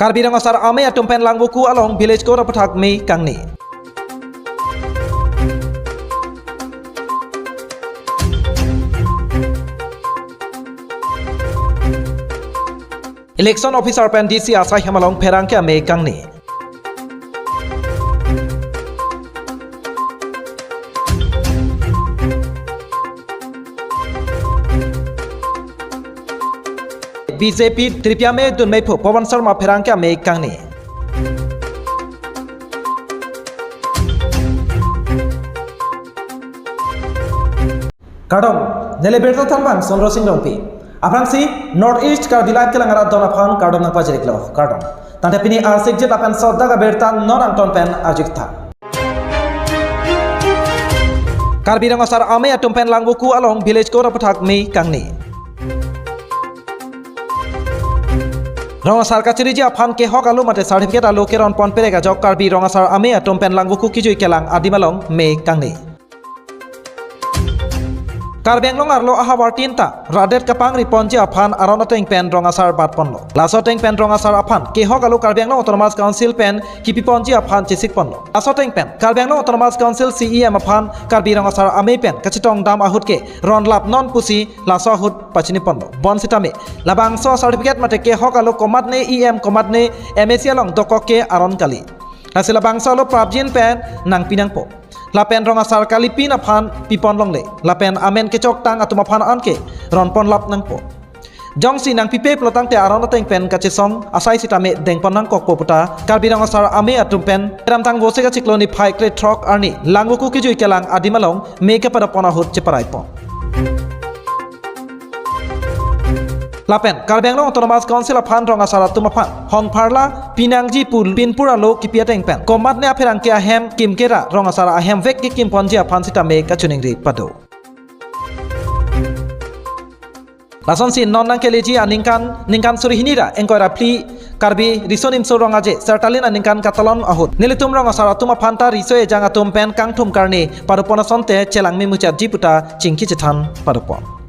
Karbi rangasar ame atumpen langbuku along village ko rapathak mei kangni. Election officer pen DC asai hamalong pherangke ame kangni. BJP Tripya में दुन में पवन शर्मा फेरांग क्या में कांगनी कार्डम नेले बेटो थंबांग सोनरो Singh रोंपी अफ्रांसी north east का दिलाय के लंगरा दोना फान कार्डम नपा जरिकलो कार्डम तांटे पिनी आरसिक जे तापन सौदा का बेरता नॉन अंटन पेन आजिक था कार्बी रंगसर आमे अटुमपेन लांगबुकु अलोंग विलेज को रपथाक में Kangni Rongasar kaciri ji afan ke hok alu mate certificate alu ke ron pon perega jok karbi rongasar ame atom pen langbuku kijui kelang adimalong me kangni Karbenglong arlo ahawar tinta radet kapang ripon ji afan arona teng pen rongasar bat ponlo laso teng pen rongasar afan ke hok alu Karbenglong autonomous council pen kipipon ji afan cisik ponlo laso teng pen Karbenglong autonomous council CEM afan karbi rongasar ame pen kachitong dam ahut ke ron lap non pusi laso hut pachini ponlo bon sitame labang so certificate mate ke hok alu komat ne EM komat ne MSc along dokok ke aron kali hasila bangsa lo prabjin pen nang pinang po Lapen rongasar kali pin afan pipon longle lapen amen kecok tang atuma afan anke ron pon lap nang po jong si nang pipe plotang te aron teng pen kachisong asai sitame deng pon nang kok poputa karbi rongasar ame atum pen ram tang bose ka cikloni phai kle trok arni langbuku kijui kelang adimalong meke pada pona hut ceparai po Lapen Karbenglong autonomous council afan rongasar atum afan hong pharla pinangji pul pinpura lo kipia teng pen komat ne apherang ke ahem kim kera rongasar ahem vek ki kim ponji afan sitame ka chuningri pado Lason sin non nang keleji ningkan suri hinira engkora pli karbi risonim so rongaje sertalin aningkan katalon ahut nilitum rongasar atum afan ta riso e jang atum pen kangthum karni parupona sonte chelang mi muchat jiputa chingki chethan parupon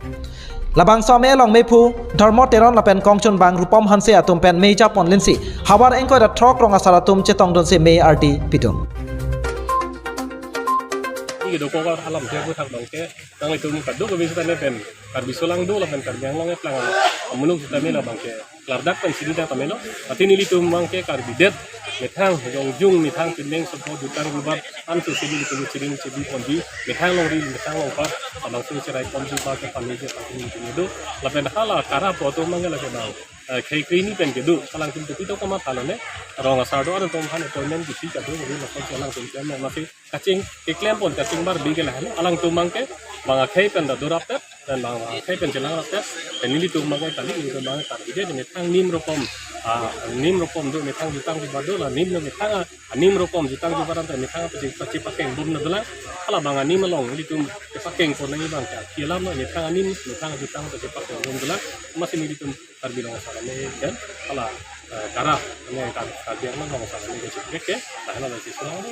Labang some long mepu dharmo teron lapen kongchun bang rupom hanse atum pen meja pon linsi hawar engko da trok rongasar atum chetong don se me RT pitum Iki do ko alam te ko thak bang ke tang itu ka do ko bisa ne pen kar bisolang do lapen kar yang long etlang amunung kita me la bang ke lardak pen sidi ta tamelo ati nili tum bang ke kar bidet methang jong jung mithang pineng sopo dutang rubat an tu sidi tu ciring cibi ponji methang long ri methang long pa abang tu cerai ponji pa ke pami je pati ni do lapen hala kara poto mangala ke bang kai kini pen ke do kalang tum tu to kama thalane rong asar do an tom han appointment di ka do ni lakon chalang tum pen ma fi kaching iklam pon kaching bar bi ke la alang tum mang ke bang kai pen da durap te dan bang kai pen chalang rap te nili tum mang ke tali ni tum mang ka bi de methang nim rokom do methang jutang di bado la nim no methang nim rokom jutang di baran te methang pachi pakeng bum na dala kala bang nim long li tum pakeng ko nang bang ka kilam no methang nim methang jutang pachi pakeng bum dala masih ni tum karbilang asal ne kan kala kara ne ka biar no ngomong asal ne ke ke dah la si sulang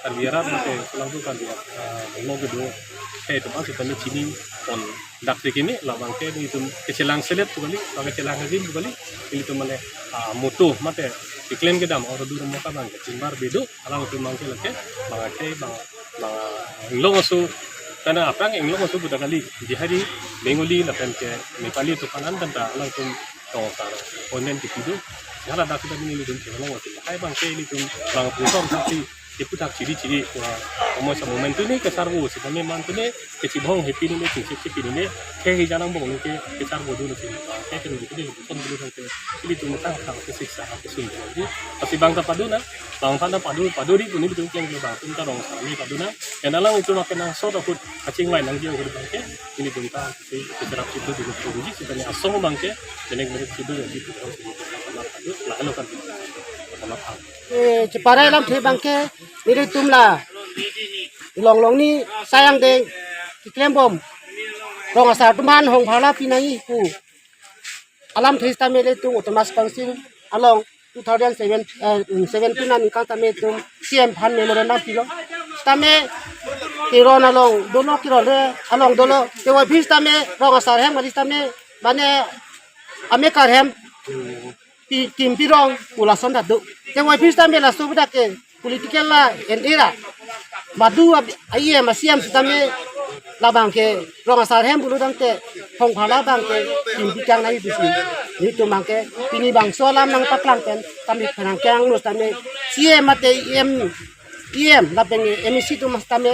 karbiara mate sulang tu karbiar lo gedo itu masih tadi sini on dak ini lah bang ke itu kecelang selet tu kali pakai kecelang azim tu kali itu mana moto mate iklan ke dam orang dulu mau bang cimbar bedo alang itu mangke leke bang lo masuk karena apa yang lo masuk budak kali di hari Bengali lah kan ke Nepali tu kanan dan tak alang tu tong tar onen itu cara dak kita ini tu lo masuk hai bang ke itu bang pusam tapi Iputak ciri-ciri umur momen tu ni kesarbu sebenarnya mantu ni kecibong happy ni ciri ni kayak jangan bong ni kesarbu dulu sih kayak tu ni pun dulu sampai ini tu mutang tak kesiksa kesulitan jadi pasti bangsa paduna bang pada padu di tu ni betul yang global pun tarong sekali paduna yang dalam itu makan nang sot aku kacing lain nang dia udah bangke ini tu kita keserap itu dulu produksi sebenarnya asong bangke dan yang berarti itu jadi tu terus padu lalu kan Ceparai lam the bangke ini tumla long ni sayang deng kiklem bom rong asar tuman hong phala pinai pu alam the tamele tum autonomous council along 2017 nan ka tame tum CM phan memorandum pilo tame tiron along dono kiro le along dono te wa bis tame rong asar hem malis tame bane ame kar hem kimpi rong ulasan dadu te wai pis tambe la sobu dake political la endera madu aye masiam sitame la bangke rong asar hem bulu dangte hong phala bangke kimpi kang nai bisi ni tu bangke pini bang solam nang paplang ken kami phanang kang nos tame sie mate em la benge emisi tu mas tame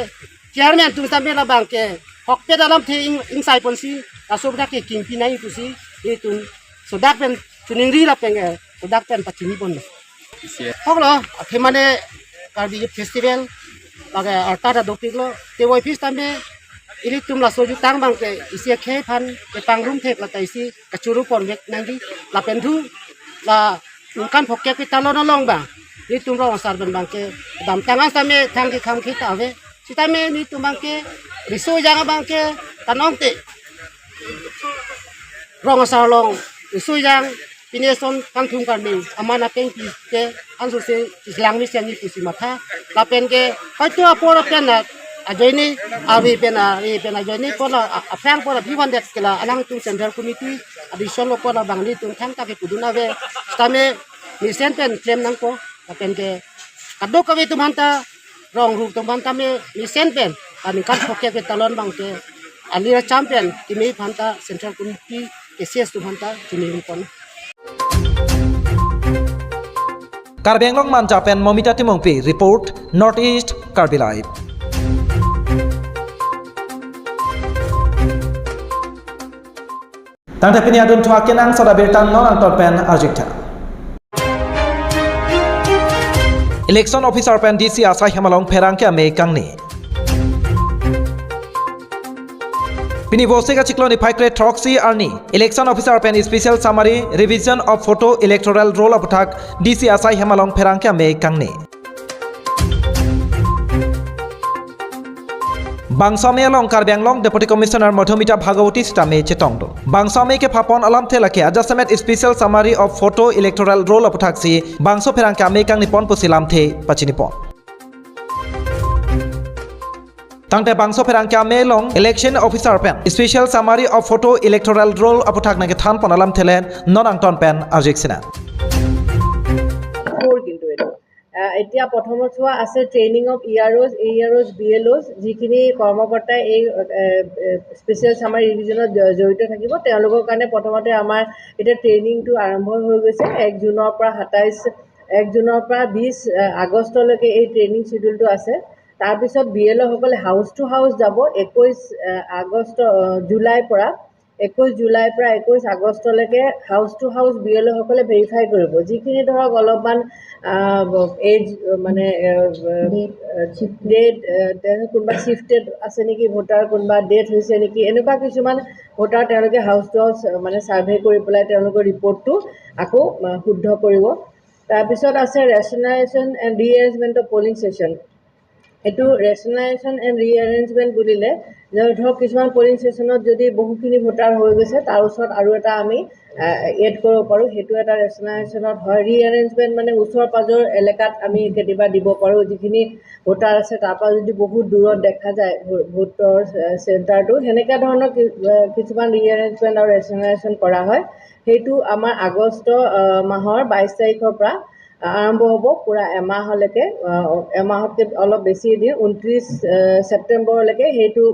chairman tu tame la bangke hokpe dalam the insai ponsi la sobu dake kimpi nai bisi itu sodak pen tuning ri la penge sodak pen pachini pon hoklo khemane karbi festival laga arta dopik lo te wai pis tame ini tumlah soju tang bang ke isi khe phan ke pangrum thek la taisi kachuru pon vek nangdi la pendu la kan phokya ke talon long ba ni tumro sar ban bang ke dam tangas tame thang ke kham khita ave sitame ni tumang ke riso jang bang ke tanong te rong sar long riso jang pineson kang thum kan ni amana peng pi ke ansu se islang mi sian ni pi matha la pen ke kaitwa por pen na ajoini awi pena ajoini pola afang pola biwandet kala alang tung central committee addition lo pola bangli tung thang ta ke kuduna ve tame ni senten claim nang ko apen ke kaddo ka ve tumanta rong ru tumanta me ni senten ani kan phokya ke talon bang ke alira champion kimi phanta central committee ke cs tumanta kimi pon Karbi Anglong Manjapen Momita Timongpi report Northeast Karbi Live. Tangte pini adun thua kenang sada bertang non ang torpen arjikta. Election officer pen DC asai hamalong pherang ke ame kangni. Pini vosega chikloni phaikre troxy arni election officer pen special summary revision of photo electoral roll of thak DC asai hamalong pherang ke ame kangni. Bangsame along Karbi Anglong Deputy Commissioner Madhumita Bhagawati Stame Chetongdo. Bangsame ke phapon alam thelake adjustment special summary of photo electoral roll of thaksi bangso pherang kame kang nipon pusilam the pachinipon. Tangte bangso pherang kame long election officer pen special summary of photo electoral roll of thak nage than pon alam thelen non angton pen arjiksina. এতিয়া প্ৰথমত হোৱা আছে training of EROs BLOs যিখিনি কৰ্মকৰ্তাই এই special সামাৰী ৰিভিজনত জড়িত থাকিব তেওঁলোকৰ কাৰণে প্ৰথমতে আমাৰ এতিয়া ট্ৰেইনিংটো আৰম্ভ হৈ গৈছে 1 জুনৰ পৰা 20 আগষ্টলৈকে এই ট্ৰেইনিং শিডিউলটো আছে তাৰপিছত BLO সকলে হাউস টু হাউস যাব 21 জুলাইৰ পৰা 21 আগষ্টলৈকে হাউস টু হাউস BLO সকলে ভেৰিফাই কৰিব যিখিনি ধৰক অলপমান এজ মানে ডেট কোনবা শিফটেড আছে নেকি ভোটাৰ কোনবা ডেট হৈছে নেকি এনেকুৱা কিছুমান ভোটাৰ তেওঁলোকে হাউস টু হাউস মানে সাৰ্ভে কৰি পেলাই তেওঁলোকৰ ৰিপৰ্টটো আকৌ শুদ্ধ কৰিব তাৰপিছত আছে ৰেশনালাইজেশ্যন এণ্ড ৰিএৰেঞ্জমেণ্ট অফ পোলিং ষ্টেচন এটো ৰেশনালাইজেশ্যন এণ্ড ৰিএৰেঞ্জমেণ্ট বুলিলে ধৰক কিছুমান পোলিং ষ্টেচনত যদি বহুখিনি ভোটাৰ হৈ গৈছে তাৰ ওচৰত আৰু এটা আমি এড কৰিব পাৰোঁ হেতু এটা ৰেশনালাইজেশ্যনত হয় ৰিএৰেঞ্জমেণ্ট মানে ওচৰ পাজৰ এলেকাত আমি কেতিয়াবা দিব পাৰোঁ যিখিনি ভোটাৰ আছে তাৰ পৰা যদি বহুত দূৰত দেখা যায় ভোটৰ চেণ্টাৰটো হেনেকা ধৰণৰ কিছুমান ৰিএৰেঞ্জমেণ্ট আৰু ৰেশনালাইজেশ্যন কৰা হয় হেতু আমাৰ আগষ্ট মাহৰ 22 তাৰিখৰ পৰা আৰম্ভ হ'ব পুৰা এমাহলৈকে এমাহতকে অলপ বেছি দিন 29 সেপ্টেম্বৰলৈকে হেতু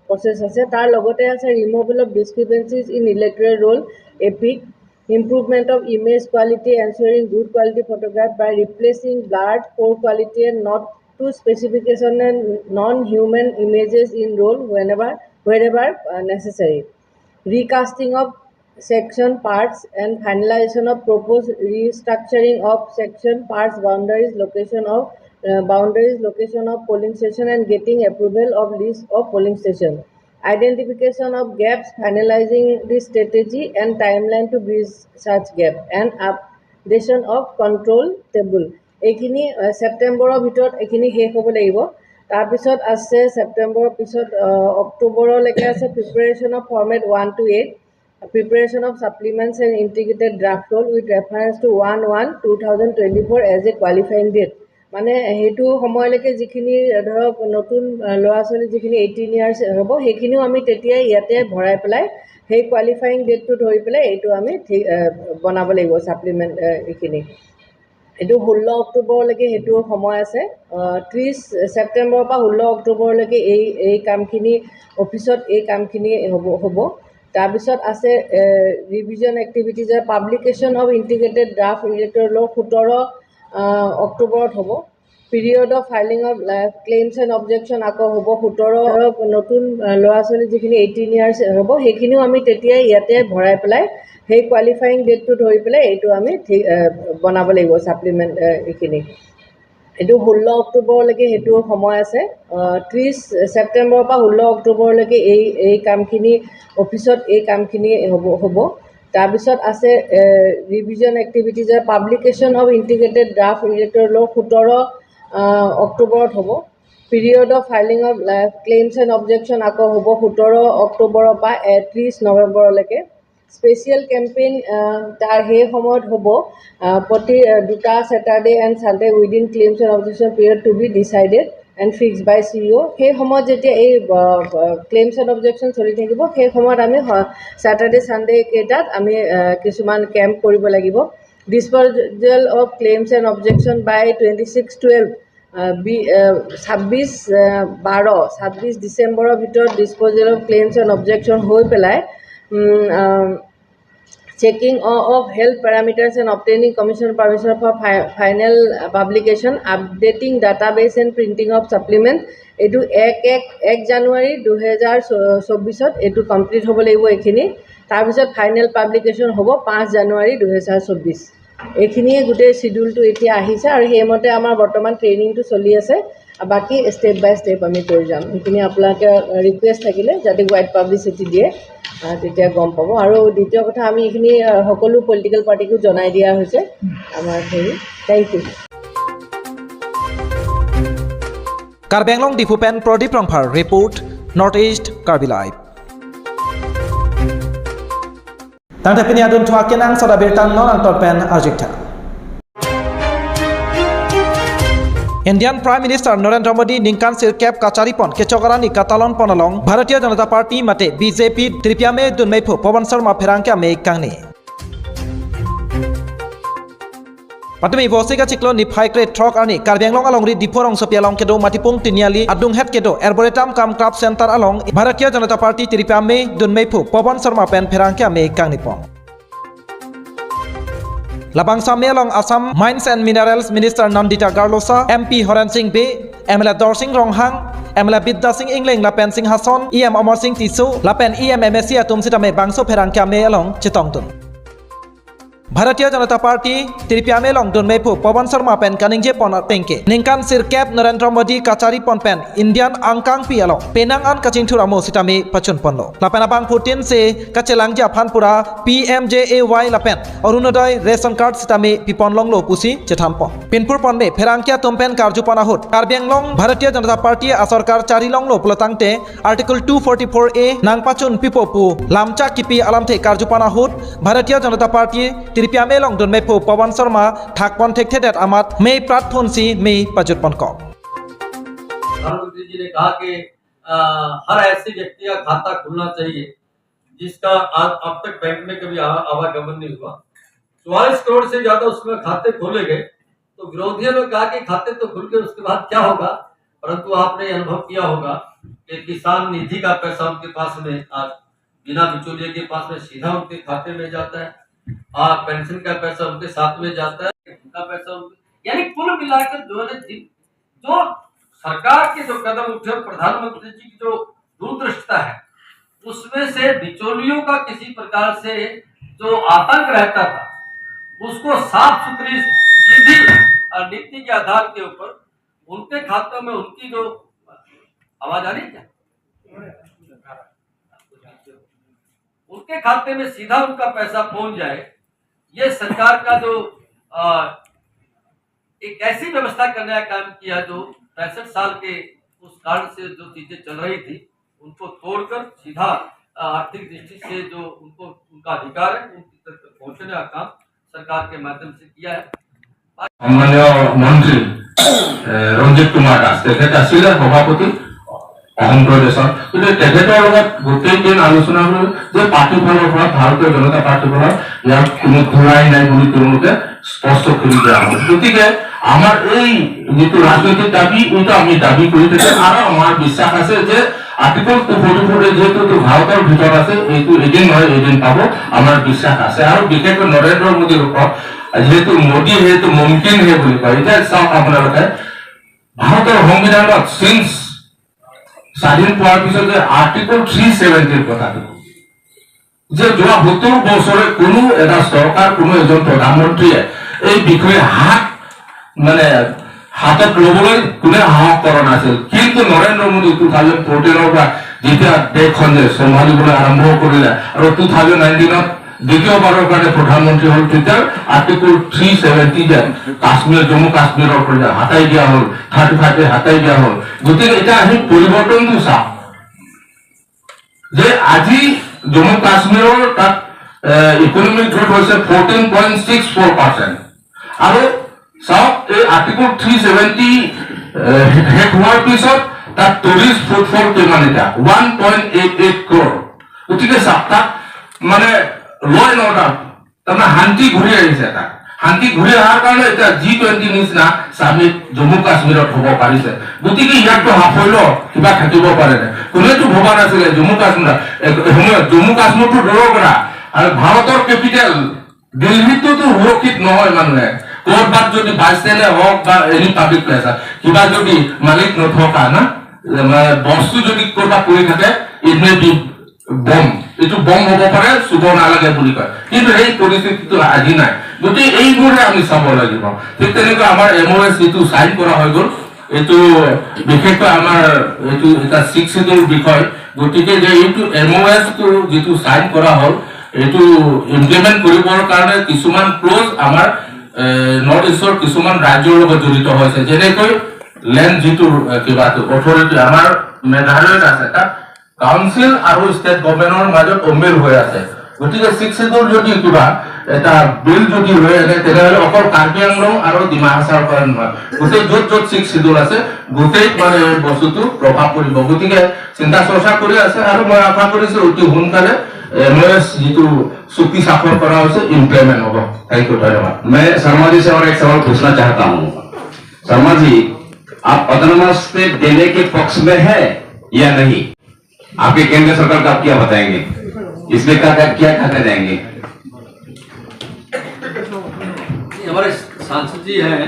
প্ৰসেছ আছে তাৰ লগতে আছে removal of discrepancies in electoral roll EPIC improvement of image quality ensuring good quality photograph by replacing blurred poor quality and not to specification and non-human images in roll wherever necessary recasting of section parts and finalization of proposed restructuring of section parts boundaries location of polling station and getting approval of list of polling station identification of gaps finalizing the strategy and timeline to bridge such gap and updation of control table ekhini september ভিতৰত ekhini শেষ হ'ব লাগিব তাৰ পিছত আছে সেপ্টেম্বৰৰ পিছত অক্টোবৰৰ লৈকে আছে preparation of format 1 to 8 preparation of supplements and integrated draft roll with reference to 1/1/2024 as a qualifying date মানে হেতু সময়লৈকে যিখিনি ধৰক নতুন লৰাছলি যিখিনি 18 ইয়াৰ্স হ'ব হেখিনিও আমি তেতিয়া ইয়াতে ভৰাই পেলাই সেই কোৱালিফাইং ডেটটো ধৰি পেলাই এইটো আমি বনাব লাগিব ছাপ্লিমেণ্ট এইখিনি। এইটো 16 অক্টোবৰলৈকে সেইটো সময় আছে। 30 ছেপ্টেম্বৰৰ পৰা 16 অক্টোবৰলৈকে এই কামখিনি অফিচত এই কামখিনি হ'ব। তাৰপিছত আছে ৰিভিজন এক্টিভিটিজৰ publication of integrated draft electoral 17 অক্টোবৰত হ'ব। Period of filing of claims and objection আকৌ হ'ব 17 নতুন ল'ৰা ছোৱালী যিখিনি 18 ইয়াৰ্ছ হ'ব সেইখিনিও আমি তেতিয়াই ইয়াতে ভৰাই পেলাই সেই কোৱালিফাইং ডেটটো ধৰি পেলাই এইটো আমি বনাব লাগিব ছাপ্লিমেণ্ট এইখিনি। এইটো 16 অক্টোবৰলৈকে সেইটো সময় আছে। 30 ছেপ্টেম্বৰৰ পৰা 16 অক্টোবৰলৈকে এই কামখিনি অফিচত এই কামখিনি হ'ব। তাৰপিছত আছে ৰিভিজন এক্টিভিটিজৰ publication of integrated draft electoral 17 অক্টোবৰত হ'ব। Period of filing of claims and objection আকৌ হ'ব 17 অক্টোবৰৰ পৰা 30 নৱেম্বৰলৈকে। স্পেচিয়েল কেম্পেইন তাৰ সেই সময়ত হ'ব প্ৰতি 2টা Saturday and Sunday within claims and objection period to be decided and fixed by CEO। সেই সময়ত যেতিয়া এই ক্লেইমছ এণ্ড অবজেকশ্যন চলি থাকিব সেই সময়ত আমি ছেটাৰডে ছানডে কেইটাত আমি কিছুমান কেম্প কৰিব লাগিব। Disposal of claims and objection by 26/12 26 ডিচেম্বৰৰ ভিতৰত disposal of claims and objection হৈ পেলাই checking of health parameters and obtaining commission permission for final publication, updating database and printing of supplement. এইটো 1 জানুৱাৰী 2024 এইটো কমপ্লিট হ'ব লাগিব এইখিনি। তাৰপিছত ফাইনেল পাব্লিকেশ্যন হ'ব 5 জানুৱাৰী 2024। এইখিনিয়ে গোটেই চিডিউলটো এতিয়া আহিছে আৰু সেইমতে আমাৰ বৰ্তমান ট্ৰেইনিংটো চলি আছে। বাকী ষ্টেপ বাই ষ্টেপ আমি কৰি যাম। সেইখিনি আপোনালোকে ৰিকুৱেষ্ট থাকিলে যাতে ৱাইড পাব্লিচিটি দিয়ে তেতিয়া গম পাব। আৰু দ্বিতীয় কথা আমি এইখিনি সকলো পলিটিকেল পাৰ্টিকো জনাই দিয়া হৈছে আমাৰ হেৰি। Thank you. কাৰ্বি আংলং ডিফুপেন Pradip Rongbhar report North East Karbi live. Tangte pini adun thua kenang sada birtang non ang torpen arjikta. Indian Prime Minister Narendra Modi ningkan sirkep kacharipon kechogarani katalon ponalong Bharatiya Janata Party mate BJP tripiame dunmeipu Pawan Sharma pherangke ame kangni. Patumi bosika ciklo ni phaikre trok arni Karbi Anglong along ri diporong sopialong kedo matipung tiniali adung het kedo Arboretum Kam Club Center along Bharatiya Janata Party tripiame dunmeipu Pawan Sharma pen pherangke ame kangni pong. Labang Samelong Assam Mines and Minerals Minister Nandita Garlosa, MP Horan Singh Be, MLA Dor Singh Ronghang, MLA Bidda Singh Ingling Lapen Singh Hasson, EM Amar Singh Tisu, Lapen EM MSC Atum Sitame Bangso Pherangke ame along Chitongtun. Bharatiya Janata Party tripiame long dunmeipu Pawan Sharma pen kaningje pon tengke ningkan sirkep Narendra Modi kachari pon pen Indian angkang pi along penang an kaching thuramo sitame pachun ponlo lapen abang Putin se kachelang ja phanpura PMJAY lapen Arunodoy ration card sitame pipon long lo pusi chethampo pinpur pon me pherangkia tumpen karju panahut Karbi Anglong Bharatiya Janata Party asorkar chari long lo plotangte article 244A nang pachun pipopu lamcha kipi alamte karju panahut Bharatiya Janata Party tripiame long dunmeipu Pawan Sharma thakpon thekthedet amat mei pratphonsi mei pajutpon ko। प्रधानमंत्री जी ने कहा कि हर ऐसे व्यक्ति का खाता खुलना चाहिए जिसका अब तक बैंक में कभी आवागमन नहीं हुआ। 44 करोड़ से ज्यादा उसमें खाते खोले गए। तो विरोधियों ने कहा कि खाते तो खुल गए उसके बाद क्या होगा, परंतु आपने अनुभव किया होगा कि किसान निधि का पैसा उनके पास में आज बिना बिचौलिए के पास में सीधा उनके खाते में जाता है। पेंशन का पैसा उनके साथ में जाता है, उनका पैसा यानी कुल मिलाकर जो सरकार के जो कदम उठे प्रधानमंत्री जी की जो दूरदृष्टता है उसमें से बिचौलियों का किसी प्रकार से जो आतंक रहता था उसको साफ सुथरी सीधी नीति के आधार के ऊपर उनके खातों में उनकी जो आवाज आ रही है उनके खाते में सीधा उनका पैसा पहुंच जाए, ये सरकार का जो एक ऐसी व्यवस्था करने का काम किया जो 65 साल के उस काल से जो चीजें चल रही थी उनको तोड़कर सीधा आर्थिक दृष्टि से जो उनको उनका अधिकार है उनकी तक पहुंचने का काम सरकार के माध्यम से किया है। माननीय मंत्री रंजित कुमार दास सभापति অসম প্ৰদেশৰ কিন্তু তেখেতৰ লগত গোটেই দিন আলোচনা হ'ল যে পাৰ্টিৰ ফালৰ পৰা ভাৰতীয় জনতা পাৰ্টিৰ পৰা ইয়াৰ কোনো ঘূৰাই নাই বুলি তেওঁলোকে স্পষ্ট কৰি দিয়া হ'ল গতিকে আমাৰ এই যিটো ৰাজনৈতিক দাবী এইটো আমি দাবী কৰি থাকিম আৰু আমাৰ বিশ্বাস আছে যে আৰ্টিকল 244 যেহেতু ভাৰতৰ ভিতৰত আছে এইটো এদিন নহয় এদিন পাব আমাৰ বিশ্বাস আছে আৰু বিশেষকৈ নৰেন্দ্ৰ মোদীৰ ওপৰত যেহেতু মোদী যেহেতু মুমকিন হে বুলি কয় এতিয়া চাওক আপোনালোকে ভাৰতৰ সংবিধানত সিন্স স্বাধীন পোৱাৰ পিছত যে আৰ্টিকল 370 কথাটো যে যোৱা 70 বছৰে কোনো এটা চৰকাৰ কোনো এজন প্ৰধানমন্ত্ৰীয়ে এই বিষয়ে মানে হাতত ল'বলৈ কোনে সাহস কৰা নাছিল কিন্তু নৰেন্দ্ৰ মোদী 2014 পৰা যেতিয়া দেশখন যে চম্ভালিবলৈ আৰম্ভ কৰিলে আৰু 2019 দ্বিতীয়বাৰৰ কাৰণে প্ৰধানমন্ত্ৰী হ'ল তেতিয়া আৰ্টিকল 370 যে কাশ্মীৰ জম্মু কাশ্মীৰৰ পৰা হাতাই দিয়া হ'ল 35 হাতাই দিয়া হ'ল গতিকে এটা আহি পৰিৱৰ্তনটো চাওক যে আজি জম্মু কাশ্মীৰৰ তাত ইকনমিক গ্ৰোথ হৈছে 14.64% আৰু চাওক এই আৰ্টিকল 370 শেষ হোৱাৰ পিছত তাত টুৰিষ্ট ফুটফল কিমান এটা 1.88 crore গতিকে চাওক তাত মানে ল এণ্ড অৰ্ডাৰ তাৰমানে শান্তি ঘূৰি আহিছে তাত শান্তি ঘূৰি অহাৰ কাৰণে এতিয়া G20 নিচিনা সামিট জম্মু কাশ্মীৰত হ'ব পাৰিছে গতিকে ইয়াতো সাফল্য কিবা থাকিব পাৰে কোনেতো ভবা নাছিলে জম্মু কাশ্মীৰটো দূৰৰ পৰা আৰু ভাৰতৰ কেপিটেল দিল্লীটোতো সুৰক্ষিত নহয় মানুহে ক'ৰবাত যদি বাছ ষ্টেণ্ডে হওক বা এনি পাব্লিক প্লেচ কিবা যদি মালিক নথকা না বস্তু যদি ক'ৰবাত পৰি থাকে ইট মে বি বম এইটো বম হ'ব পাৰে চুব নালাগে বুলি কয় কিন্তু এই পৰিস্থিতিটো আজি নাই গতিকে এইবোৰে আমি চাব লাগিব ঠিক তেনেকৈ আমাৰ MOS যিটো চাইন কৰা হৈ গ'ল এইটো বিশেষকৈ আমাৰ এইটো এটা 6 শিডিউল বিষয় গতিকে যে এইটো MOS টো যিটো চাইন কৰা হ'ল এইটো ইমপ্লিমেন্ট কৰিবৰ কাৰণে কিছুমান ক্লজ আমাৰ নৰ্থ ইষ্টৰ কিছুমান ৰাজ্যৰ লগত জড়িত হৈছে যেনেকৈ লেণ্ড যিটো কিবাটো অথৰিটি আমাৰ মেঘালয়ত আছে তাত কাউন্সিল আৰু ষ্টেট গভৰ্ণমেণ্টৰ মাজত অমিল হৈ আছে গতিকে 6 শিডিউল যদি কিবা এটা বিল যদি হৈ আছে তেনেহ'লে অকল কাৰ্বি আংলং আৰু ডিমা হাছাওৰ পৰা নহয় গোটেই য'ত 6 শিডিউল আছে গোটেই মানে বস্তুটো প্ৰভাৱ পৰিব গতিকে চিন্তা চৰ্চা কৰি আছে আৰু মই আশা কৰিছোঁ অতি সোনকালে MOS যিটো চুক্তি স্বাক্ষৰ কৰা হৈছে ইমপ্লিমেন্ট হ'ব থैंक यू धन्यवाद मैं शर्मा जी से और एक सवाल पूछना चाहता हूँ शर्मा जी आप ऑटोनोमस पे देने के पक्ष में है या नहीं आपके केंद्र सरकार का आप क्या बताएंगे इसमें क्या कहते जाएंगे हमारे सांसद जी हैं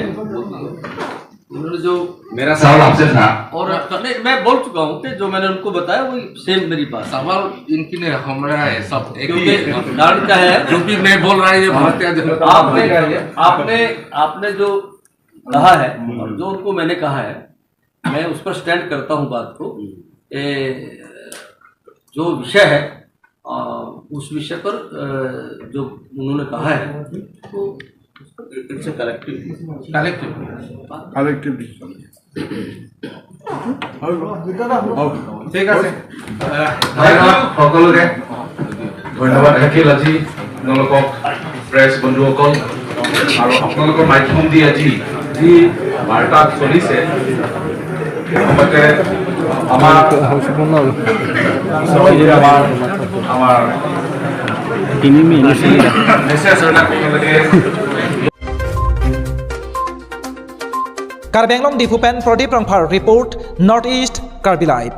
उन्होंने जो मेरा सवाल आपसे था और नहीं मैं बोल चुका हूँ कि जो मैंने उनको बताया वो सेम मेरी बात सवाल इनकी नहीं हमारा है सब एक ही क्योंकि कारण क्या है जो भी नहीं बोल रहा है ये भारतीय जनता आपने जो कहा है और जो उनको मैंने कहा है मैं उस पर स्टैंड करता हूँ बात को जो विषय है उस विषय पर जो उन्होंने कहा है तो इट्स अ कलेक्टिव ঠিক আছে সকলোকে ধন্যবাদ থাকিল আজি আপোনালোকক প্ৰেছ বন্ধুসকল আৰু আপোনালোকৰ মাধ্যম দি আজি যি বাৰ্তা চলিছে লগতে আমাৰ মেছেজ আপোনালোকে কাৰ্বি আংলং ডিফু পেন Pradip Rongphar report North East Karbi live